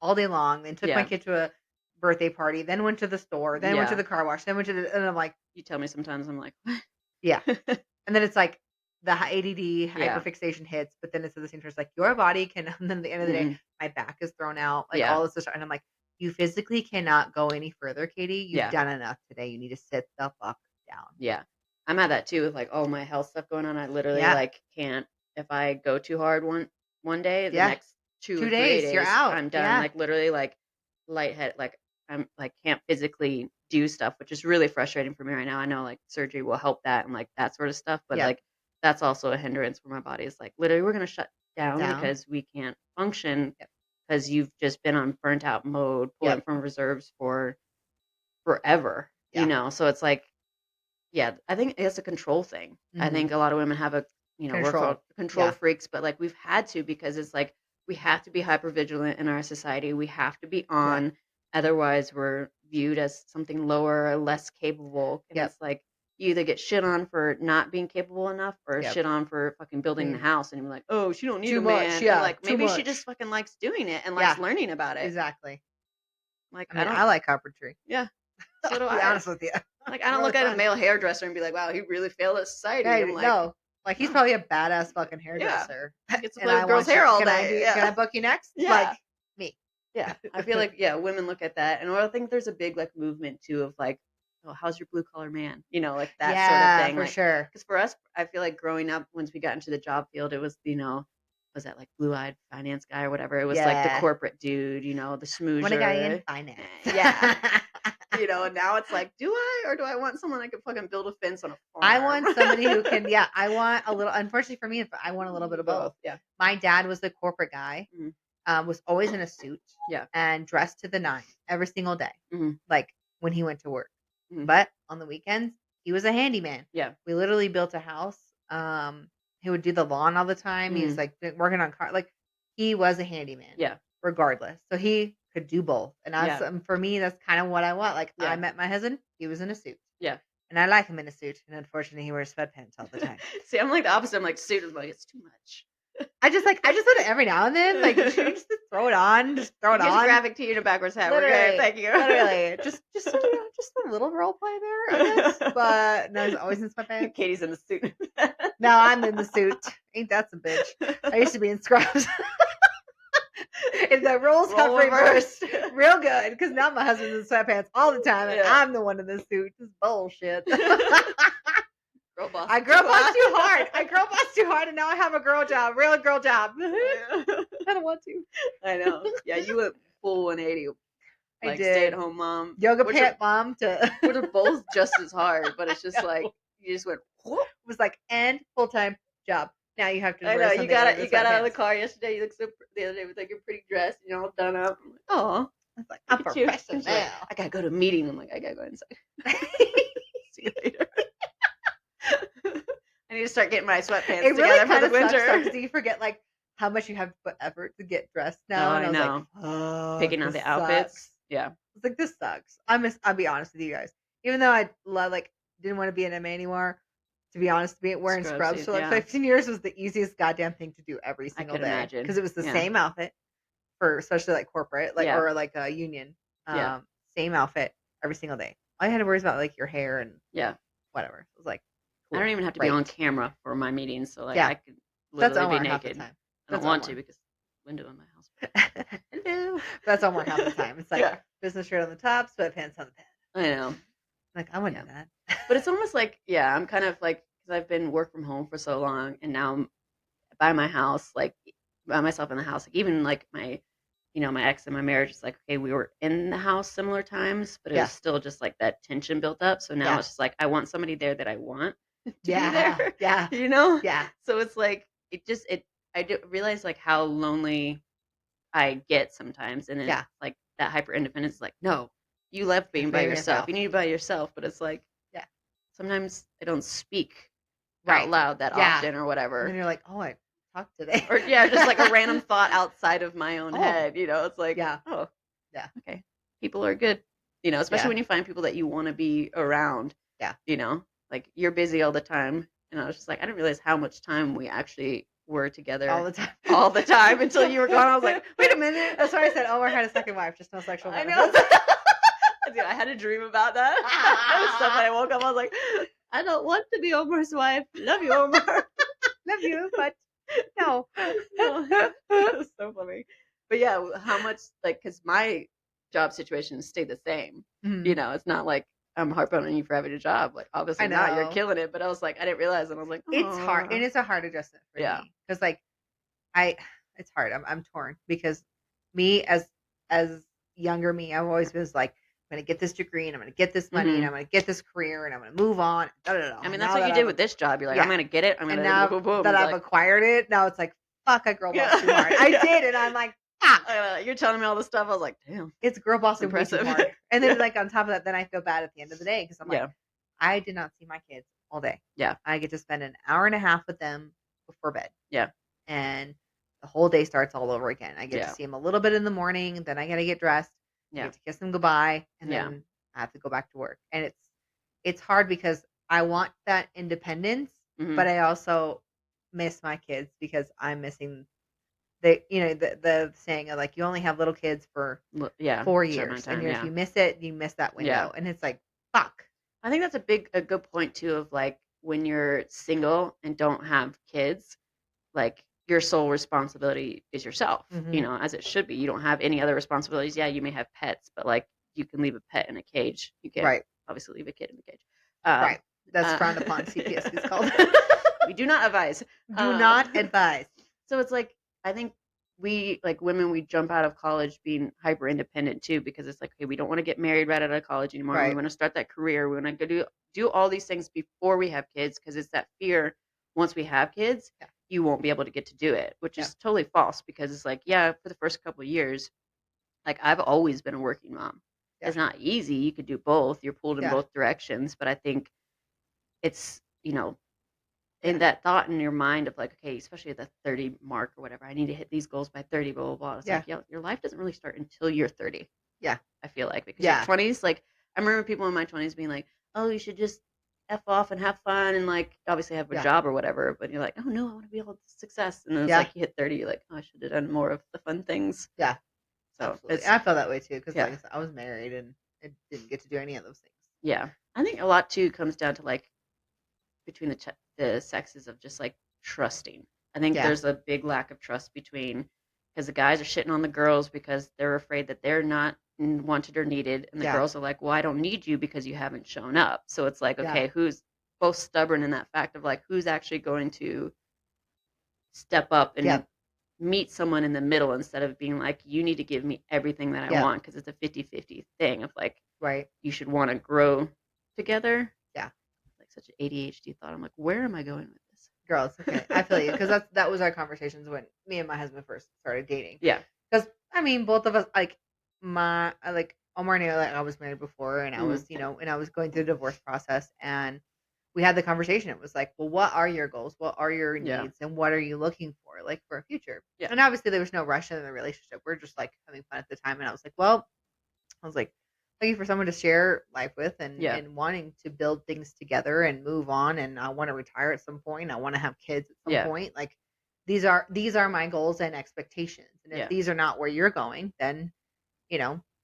all day long, then took my Yeah. kid to a birthday party, then went to the store, then went to Yeah. the car wash, then went to the, and I'm like, You tell me sometimes I'm like, what? yeah. And then it's like the ADD Yeah. hyperfixation hits, but then it's at the same time, it's like your body can, and then at the end of the day, Mhm. my back is thrown out, like Yeah. all this stuff. And I'm like, you physically cannot go any further, Katie. You've Yeah. done enough today. You need to sit the fuck down. Yeah. I'm at that too with like all my health stuff going on. I literally Yeah. like can't if I go too hard one day, the Yeah. next 2 or 3 2 days, you're days out. I'm done. Yeah. Like literally like lightheaded, like I'm like can't physically do stuff, which is really frustrating for me right now. I know like surgery will help that and like that sort of stuff, but Yep. like that's also a hindrance for my body. It's like literally we're gonna shut down Down. because we can't function Yep. because you've just been on burnt out mode, pulling Yep. from reserves for forever. Yeah. So it's like yeah, I think it's a control thing. I Mhm. think a lot of women have a, we're Control. called control Yeah. freaks, but like we've had to because it's like we have to be hyper vigilant in our society. We have to be on, otherwise we're viewed as something lower or less capable. And Yep. it's like you either get shit on for not being capable enough or Yep. shit on for fucking building the Mm. house and you're like, oh, she don't need Too a much, man. yeah, And like too maybe she much. just fucking likes doing it and Yeah. likes learning about it. Exactly. Like I mean, I like carpentry. Yeah. So do To be I. honest with you. Like I don't Really look at a fun. male hairdresser and be like, wow, he really failed at society. Yeah, I'm like, no. Like he's no. probably a badass fucking hairdresser. Gets to And play I with girls' want you. hair all Can I day. can I Yeah. book you next? Yeah. Like me. Yeah. I feel like, yeah, women look at that. And I think there's a big like movement too of like, oh, how's your blue collar man? Like that sort of thing. For Like, sure. because for us, I feel like growing up, once we got into the job field, it was, was that like blue eyed finance guy or whatever? It was like the Yeah. corporate dude, the smoozer. Want a guy in finance. Yeah. And now it's like, do I or do I want someone that can fucking build a fence on a farm? I want somebody who can, I want a little, unfortunately for me, I want a little bit of both. Yeah. My dad was the corporate guy, was always in a suit and dressed to the nine every single day, like when he went to work. But on the weekends, he was a handyman. Yeah. We literally built a house. He would do the lawn all the time. He was like working on car. Like he was a handyman. Yeah. Regardless. So he could do both. And for me, that's kind of what I want. Like I met my husband. He was in a suit. Yeah. And I like him in a suit. And unfortunately, he wears sweatpants all the time. See, I'm like the opposite. I'm like suit is like it's too much. I just want it every now and then. Like, should you just throw it on? Just throw it Here's on. a graphic tee and a backwards hat. Literally, We're good. Thank you. Literally, just just a little role play there, I guess. But no, he's always in sweatpants. Katie's in the suit. No, I'm in the suit. Ain't that some bitch? I used to be in scrubs. And the roles have Role reversed reversed. real good because now my husband's in sweatpants all the time, and Yeah. I'm the one in the suit. This is bullshit. Girl boss. I girl boss too hard. I girl boss too hard, and now I have a girl job, real girl job. I don't want to. I know. Yeah, you went full 180. I Like did. stay-at-home mom. Yoga which pant mom to which are both just as hard, but it's just like you just went whoop. was like, and full-time job. Now you have to I wear know, something you got under it. You got out of the sweatpants. car yesterday. You looked so the other day with like your pretty dress, and you're all done up. I'm like, oh, I was like, I'm look at you. professional. She's like, I gotta go to a meeting. I'm like, I gotta go inside. See you later. I need to start getting my sweatpants It really together for kind the of sucks winter. because you forget like how much you have to put effort to get dressed Oh, now. And I was know. like, oh, Picking out this the outfits. sucks. Yeah. It's like this sucks. I'll be honest with you guys. Even though I love like didn't want to be an MA anymore, to be honest, wearing scrubs for like yeah. 15 years was the easiest goddamn thing to do every I single could day imagine. because it was the Yeah. same outfit for especially like corporate, like Yeah. or like a union, Yeah. same outfit every single day. All I had to worry about like your hair and Yeah. whatever. It was like, I don't even have to be great. on camera for my meetings, so like Yeah. I could That's literally be Omar half the naked. time. I don't That's want Omar. to because window in my house. Hello. That's Omar half the time. It's like Yeah. business shirt on the top, sweatpants on the bed. I know. Like I wouldn't Yeah. do that. But it's almost like, yeah, I'm kind of like, because I've been work from home for so long, and now I'm by my house, like by myself in the house. Like even like my, my ex and my marriage is like, okay, we were in the house similar times, but it Yeah. was still just like that tension built up. So now Yeah. it's just like I want somebody there that I want to be Yeah. there. Yeah. Yeah. So it's like I do realize like how lonely I get sometimes, and then Yeah. like that hyper independence is like, no, you love being by By yourself. yourself. You need to be by yourself, but it's like, Yeah. sometimes I don't speak Right. out loud that Yeah. often or And whatever. then you're like, oh, I talked today. Or yeah, just like a random thought outside of my own Oh. head. It's like, Yeah. oh, Yeah. okay, people are good. Especially Yeah. when you find people that you want to be around. Yeah. Like you're busy all the time, and I was just like, I didn't realize how much time we actually were together All the time. all the time until you were gone. I was like, wait a minute. That's why I said Omar had a second wife, just no sexual I know. benefits. Dude, I had a dream about that. It was so funny. I woke up, I was like, I don't want to be Omar's wife. Love you, Omar. Love you, but no. No. It was so funny. But yeah, how much, like, because my job situation stayed the same. Mhm. It's not like I'm harping on you for having a job. Like, obviously not. You're know. killing it. But I was like, I didn't realize. And I was like, It's hard, and "Aw." it's a hard adjustment for Yeah. me because, like, it's hard. I'm torn because me as younger me, I've always been like, I'm gonna get this degree and I'm gonna get this money and I'm gonna get this career and I'm gonna move on. Da, da, da. I mean, Now that's what you that did I've- with this job. You're like, Yeah. I'm going to get it. I'm going and to now boom, boom, boom. that It's I've like, acquired it, now it's like, fuck, I girl boss too hard. I did, and I'm like, fuck. you're telling me all this stuff. I was like, damn. It's girl bossing way too Impressive. hard. And then Yeah. like on top of that, then I feel bad at the end of the day because I'm like, Yeah. I did not see my kids all day. Yeah. I get to spend an hour and a half with them before bed. Yeah. And the whole day starts all over again. I get Yeah. to see them a little bit in the morning, then I gotta get dressed. I Yeah. get to kiss them goodbye, and Yeah. then I have to go back to work. And it's hard because I want that independence, Mhm. but I also miss my kids because I'm missing the saying of like you only have little kids for Yeah. 4 certain amount years, of time, and yeah. if you miss it, you miss that window, Yeah. and it's like fuck. I think that's a good point too of like when you're single and don't have kids, like your sole responsibility is yourself, Mhm. as it should be. You don't have any other responsibilities. Yeah, you may have pets, but like you can leave a pet in a cage. You can't Right, obviously leave a kid in a cage. right. That's uh, frowned upon. CPS is called. We do not advise. Do not advise. So it's like I think we like women we jump out of college being hyper independent too because it's like okay we don't want to get married right out of college anymore. We Right. want to start that career. We want to go do all these things before we have kids because it's that fear once we have kids Yeah. you won't be able to get to do it, which Yeah. is totally false because it's like yeah for the first couple of years like I've always been a working mom. Yeah. It's not easy. You could do both. You're pulled in Yeah. both directions, but I think it's Yeah. in that thought in your mind of like, okay, especially at the 30 mark or whatever, I need to hit these goals by 30, blah, blah, blah. It's Yeah. like, yeah, your life doesn't really start until you're 30. Yeah. I feel like because Yeah. your 20s, like, I remember people in my 20s being like, oh, you should just F off and have fun and like obviously have a Yeah. job or whatever. But you're like, oh no, I want to be able to success. And then it's Yeah. like you hit 30, you're like, oh, I should have done more of the fun things. Yeah. So Absolutely. it's, I felt that way too because Yeah. like I said, I was married and I didn't get to do any of those things. yeah. I think a lot too comes down to like between the sexes of just like trusting. I think Yeah. there's a big lack of trust between because the guys are shitting on the girls because they're afraid that they're not wanted or needed, and the Yeah. girls are like, well, I don't need you because you haven't shown up. So it's like, Yeah. okay, who's both stubborn in that fact of like who's actually going to step up and Yep. meet someone in the middle instead of being like, you need to give me everything that I Yep. want, because it's a 50-50 thing of like, Right. you should want to grow together. Yeah. Like such an ADHD thought. I'm like, where am I going with this? Girl, it's okay. I feel you, because that was our conversations when me and my husband first started dating. Yeah. Because I mean, both of us, like Omar knew, like, I was married before, and I was, and I was going through the divorce process, and we had the conversation. It was like, well, what are your goals? What are your Yeah. needs? And what are you looking for, like, for a future? Yeah. And obviously there was no rush in the relationship. We're just like having fun at the time. And I was like, well, looking for someone to share life with, and Yeah. and wanting to build things together and move on. And I want to retire at some point. I want to have kids at some Yeah. point. Like, these are my goals and expectations. And if Yeah. these are not where you're going, then,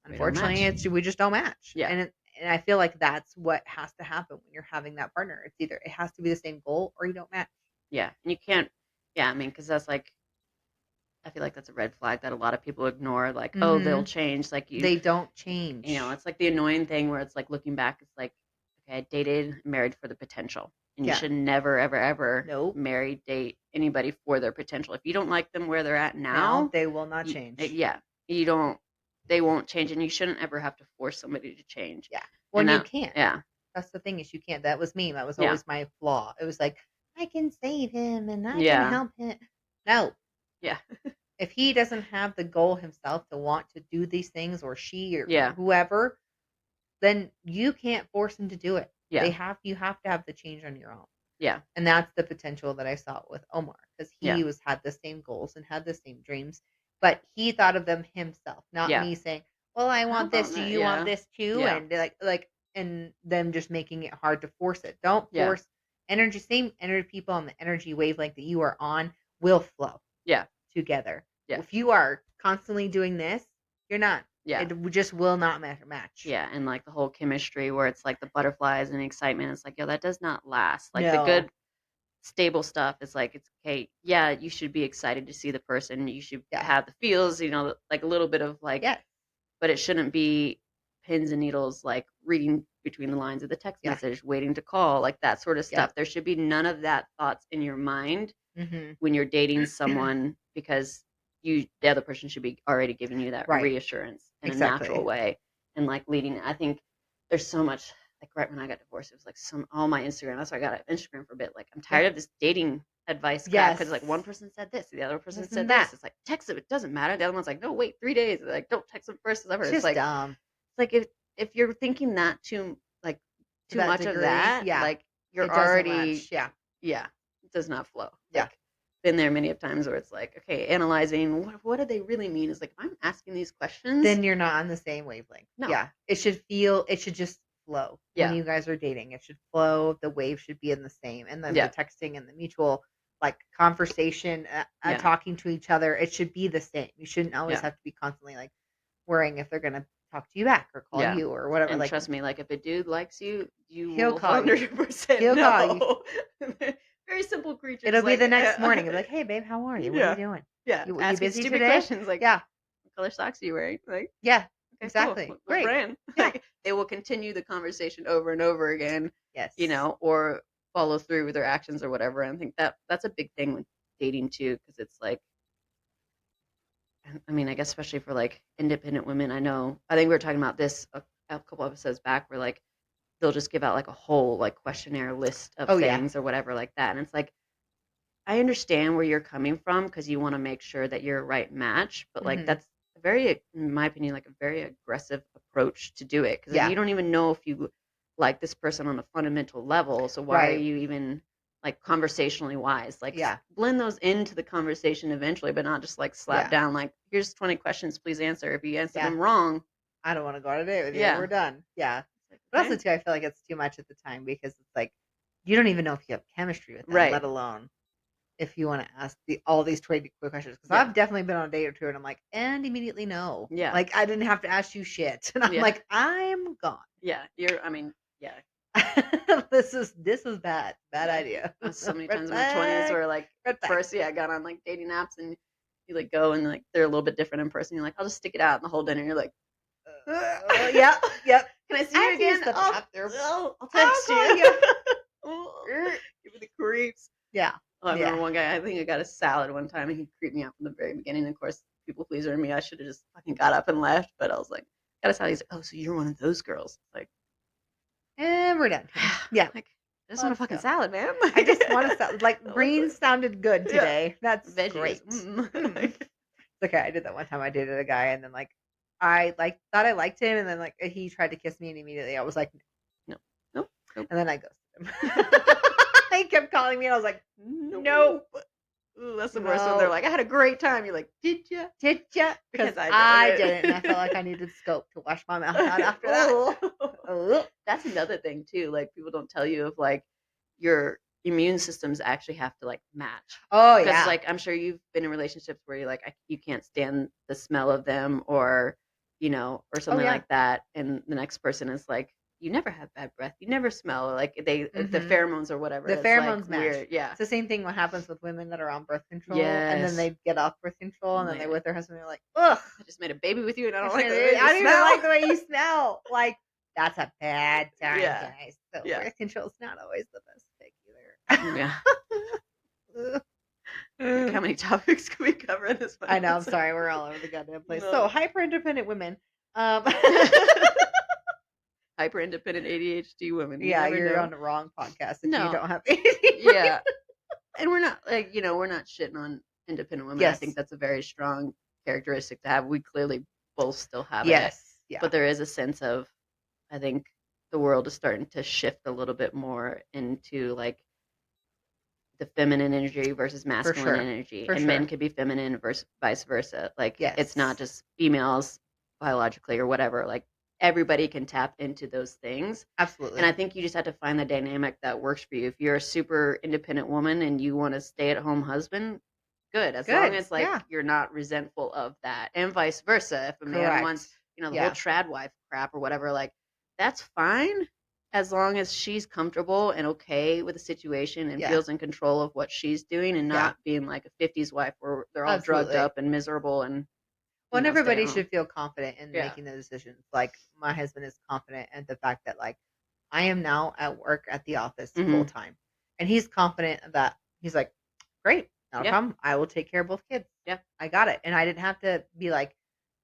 unfortunately, match. we just don't match. Yeah. And I feel like that's what has to happen when you're having that partner. It's either it has to be the same goal or you don't match. Yeah. And you can't, yeah, I mean, because that's like, I feel like that's a red flag that a lot of people ignore. Like, oh, they'll change. Like, They don't change. it's like the annoying thing where it's like looking back, it's like, okay, I dated, married for the potential. And you Yeah. should never, ever, ever Nope. marry, date anybody for their potential. If you don't like them where they're at Now now, they will not change. yeah, they won't change. And you shouldn't ever have to force somebody to change. Yeah. When And you can't. Yeah. That's the thing, is you can't. That was me. That was Yeah. always my flaw. It was like, I can save him and I Yeah. can help him. No. Yeah. If he doesn't have the goal himself to want to do these things, or she, or Yeah. whoever, then you can't force him to do it. Yeah. You have to have the change on your own. Yeah. And that's the potential that I saw with Omar, because he Yeah. had the same goals and had the same dreams, but he thought of them himself, not Yeah. me saying, well, I want about this. Do that? you want Yeah. this too? Yeah. And and them just making it hard to force it. Don't Yeah. force same energy people on the energy wavelength that you are on will flow Yeah. together. Yeah. If you are constantly doing this, you're not. Yeah. It just will not match. Yeah. And like the whole chemistry where it's like the butterflies and excitement, it's like, yo, that does not last. Like the No. good, stable stuff is like, it's okay. Yeah, you should be excited to see the person. You should Yeah. have the feels, like a little bit of like, Yes. but it shouldn't be pins and needles, like reading between the lines of the text Yeah. message, waiting to call, like that sort of stuff. Yep. There should be none of that thoughts in your mind Mm-hmm. when you're dating someone, because the other person should be already giving you that Right. reassurance in Exactly. a natural way, and like leading. I think there's so much, like right when I got divorced, it was like all my Instagram. That's why I got an Instagram for a bit. Like, I'm tired of this dating advice crap, because like one person said this, the other person This said and that. this. It's like, text them, it doesn't matter. The other one's like, no, wait 3 days. Like, don't text them first. Ever. It's It's just like dumb. It's like if you're thinking that too that much of degree, that, yeah, like you're It doesn't already match. Yeah. it does not flow. Yeah. Like, been there many of times where it's like, okay, analyzing what do they really mean? Is like, if I'm asking these questions, Then you're not on the same wavelength. No. Yeah. It should just flow. Yeah. When you guys are dating, it should flow. The wave should be in the same. And then Yeah. the texting and the mutual, like, conversation, Yeah. talking to each other, it should be the same. You shouldn't always Yeah. have to be constantly like worrying if they're going to talk to you back or call Yeah. you or whatever. And Like, trust me, like if a dude likes you, you He'll will call you. 100% He'll call know. Very simple creatures. it'll be like, the next morning. It'll be like, hey, babe, how are you? What are you doing? Yeah. You Asking busy stupid today? questions like, Yeah. what color socks are you wearing? Like, Yeah. okay, cool. Exactly. What Great. brand? Yeah. Like, they will continue the conversation over and over again, Yes. or follow through with their actions or whatever. And I think that's a big thing with dating too, because it's like, I mean, I guess especially for like independent women, I think we were talking about this a couple episodes back, where like they'll just give out like a whole like questionnaire list of Oh, yeah. things or whatever like that. And it's like, I understand where you're coming from because you want to make sure that you're a right match, but like Mhm. that's very, in my opinion, like a very aggressive approach to do it, because Yeah. you don't even know if you like this person on a fundamental level. So why are Right. you even like conversationally wise? Like, Yeah. blend those into the conversation eventually, but not just like slap Yeah. down like, here's 20 questions, please answer. If you answer Yeah. them wrong, I don't want to go on a date with you. Yeah. We're done. Yeah. it's like, But okay. also, too, I feel like it's too much at the time, because it's like you don't even know if you have chemistry with them, Right. let alone if you want to ask all these 20 quick questions. Because Yeah. I've definitely been on a date or two, and I'm like, and immediately no. Yeah. Like, I didn't have to ask you shit, and I'm Yeah. like, I'm gone. Yeah, yeah. this is bad Yeah. idea. So many Red times in my 20s flag. where like Red flag. first, I got on like dating apps, and You like go and like they're a little bit different in person. You're like, I'll just stick it out in the whole dinner. You're like, Yep. Yep. can I see I you have to use again? the bathroom. I'll text call you. you. Give me the creeps. Yeah. Oh, I remember Yeah. one guy, I think I got a salad one time and he creeped me out from the very beginning. Of course, people pleaser in me. I should have just fucking got up and left. But I was like, got a salad. He's like, oh, so you're one of those girls. Like, And we're done. Yeah. like, I just want a Let's fucking go. salad, man. I just want to sound like greens sounded good Yeah. today. That's Veggies. great. Like, Okay, I did that one time. I dated a guy, and then like I like thought I liked him, and then like he tried to kiss me, and immediately I was like, no, nope, nope. and then I ghosted him. He kept calling me, and I was like, nope. Ooh, that's the worst when they're like, I had a great time. You're like, did ya? Did ya? Because Because I didn't. didn't, and I felt like I needed scope to wash my mouth out after that. Ugh. That's another thing too. Like people don't tell you of like your immune systems actually have to like match. Oh Because yeah. like I'm sure you've been in relationships where you're like you can't stand the smell of them or or something yeah. like that, and the next person is like, you never have bad breath, you never smell like the Mhm. pheromones or whatever. The it's pheromones like match. weird. Yeah. It's the same thing what happens with women that are on birth control, and then Yes. they get off birth control, and then they're Man. with their husband. They're like, ugh, I just made a baby with you, and I don't I like the way you don't even smell. like the way you smell. Like that's a bad time, Yeah. guys. So Yeah. birth control is not always the best pick either. Yeah. Ugh. Like, how many topics can we cover in this one? I know. I'm sorry. We're all over the goddamn place. No. So hyper independent women. Hyper independent ADHD women. You Yeah, never you're know. on the wrong podcast if No. you don't have ADHD. Yeah. And we're not like, we're not shitting on independent women. I Yes. think that's a very strong characteristic to have. We clearly both still have it. Yes. Yeah. But there is a sense of, I think the world is starting to shift a little bit more into like the feminine energy versus masculine sure. energy. For And men sure. can be feminine versus vice versa. Like it's not Yes. just females biologically or whatever. Like everybody can tap into those things. Absolutely. And I think you just have to find the dynamic that works for you. If you're a super independent woman and you want a stay-at-home husband, good. As long as like Yeah. you're not resentful of that, and vice versa. If a man Correct. wants, the Yeah. whole trad wife crap or whatever, like that's fine as long as she's comfortable and okay with the situation and Yeah. feels in control of what she's doing and Yeah. not being like a 50s wife where they're all drugged Absolutely. up and miserable and Well, and stay at everybody home. should feel confident in Yeah. making the decisions. Like my husband is confident in the fact that like I am now at work at the office Mhm. full time, and he's confident that he's like, great, not a Yeah. problem. I will take care of both kids. Yeah. I got it, and I didn't have to be like,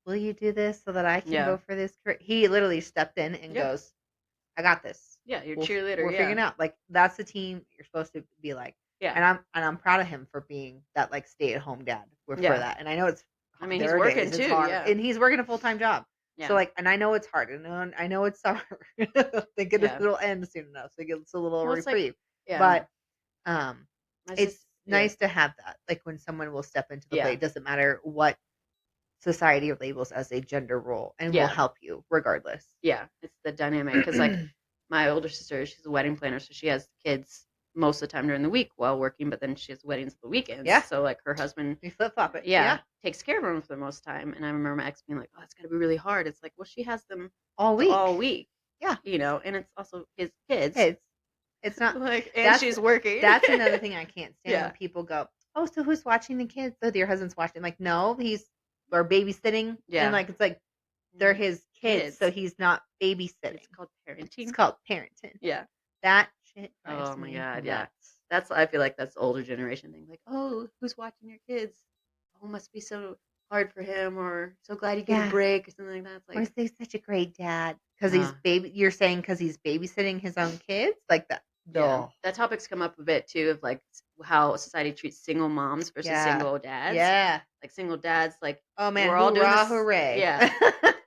will you do this so that I can Yeah. go for this? He literally stepped in and Yeah. goes, I got this. Yeah, you're We'll- cheerleader. We're Yeah. figuring out like that's the team you're supposed to be like. Yeah. And I'm proud of him for being that like stay at home dad for Yeah. that. And I know it's I mean, there he's are working days it's too, hard, yeah. and he's working a full time job. Yeah. So like, and I know it's hard, and I know it's summer. Thinking Yeah. it'll end soon enough, so it gets a little Well, it's like- reprieve. Yeah. But My it's sis- yeah. nice to have that, like when someone will step into the Yeah. plate. It doesn't matter what society labels as a gender role, and Yeah. will help you regardless. Yeah, it's the dynamic because like my older sister, she's a wedding planner, so she has kids most of the time during the week while working, but then she has weddings the weekends. Yeah. So like her husband, You flip flop it. yeah, takes care of them for the most time. And I remember my ex being like, "Oh, it's got to be really hard." It's like, well, she has them All week. all week. Yeah. And it's also his kids. It's not Like, and that's- she's working. That's another thing I can't stand Yeah. when people go, oh, so who's watching the kids? So your husband's watching. Like, no, or babysitting. Yeah. And like, it's like, they're his kids, so he's not babysitting. It's called parenting. It's called parenting. Yeah. That shit drives Oh my me God, nuts. yeah. I feel like that's the older generation thing. Like, oh, who's watching your kids? Oh, must be so hard for him, or so glad you get Yeah. a break, or something like that. It's Or like, is he such a great dad? Because you're saying because he's babysitting his own kids? Like that. yeah. No. That topic's come up a bit too of like how society treats single moms versus Yeah. single dads. Yeah. Like single dads, like Oh man, we're all doing hoorah, this. hooray. Yeah.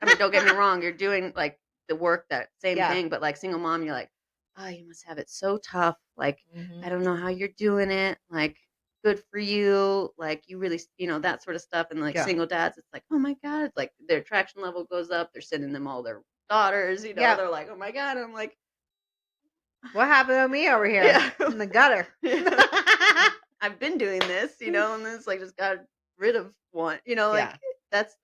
I mean, don't get me wrong, you're doing like the work, that same Yeah. thing, but like single mom, you're like, oh, you must have it so tough. Like, Mhm. I don't know how you're doing it. Like, good for you. Like, you really, that sort of stuff. And like Yeah. single dads, it's like, oh my God, like their attraction level goes up. They're sending them all their daughters, Yeah. they're like, oh my God. And I'm like, What happened to me over here Yeah. in the gutter? I've been doing this, and it's like just got rid of one, like Yeah. that's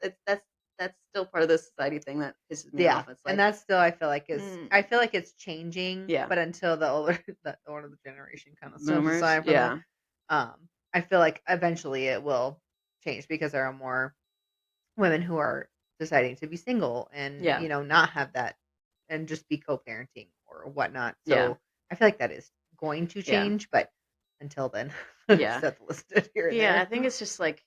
still part of the society thing that pisses me Yeah, off. It's like, and that's still I feel like Mm. it's changing. Yeah. But until the older the older generation kind of steps boomers. aside from Yeah. I feel like eventually it will changed because there are more women who are deciding to be single and, Yeah. not have that and just be co-parenting or whatnot. Yeah. So I feel like that is going to Yeah. change, but until then, Yeah. Seth listed here and Yeah, I there. think it's just like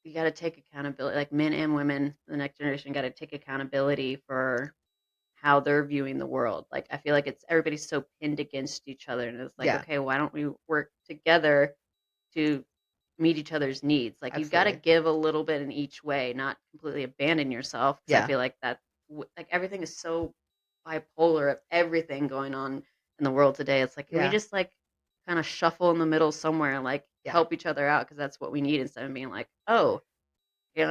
you got to take accountability, like men and women, the next generation got to take accountability for how they're viewing the world. Like I feel like it's everybody's so pinned against each other, and it's like, Yeah, okay, why don't we work together to meet each other's needs? Like you've got to absolutely. give a little bit in each way, not completely abandon yourself. Because I Yeah, feel like that, like everything is so bipolar of everything going on in the world today. It's like, can we yeah, just like kind of shuffle in the middle somewhere and like yeah, help each other out? Because that's what we need instead of being like, oh,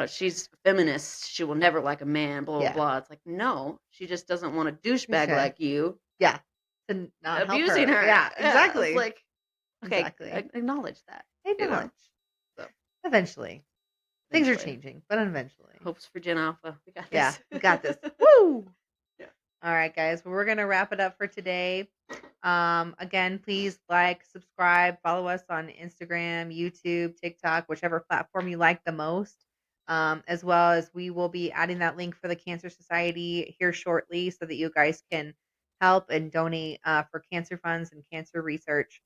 she's a feminist. She will never like a man, blah, blah, yeah. blah. It's like, no, she just doesn't want a douchebag Okay. like you Yeah. To not help abusing her. her. Yeah, Yeah, it's exactly. like, okay, Exactly. acknowledge that, Acknowledge. So Eventually. Things are eventually, changing, but eventually. hopes for Gen Alpha. We got Yeah, this. we got this. Woo! Yeah. All right, guys. Well, we're gonna wrap it up for today. Again, please like, subscribe, follow us on Instagram, YouTube, TikTok, whichever platform you like the most. As well as we will be adding that link for the Cancer Society here shortly so that you guys can help and donate for cancer funds and cancer research.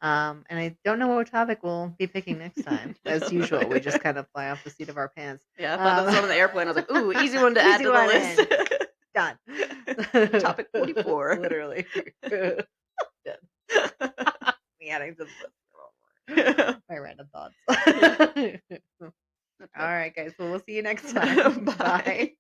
And I don't know what topic we'll be picking next time. I As don't usual, we just know. kind of fly off the seat of our pants. Yeah, I thought that was on the airplane. I was like, ooh, easy one to add Easy to the one list. in. Done. Topic 44. Literally. Done. Me adding to the list. My random thoughts. Yeah. All right, guys. Well, we'll see you next time. Bye. Bye.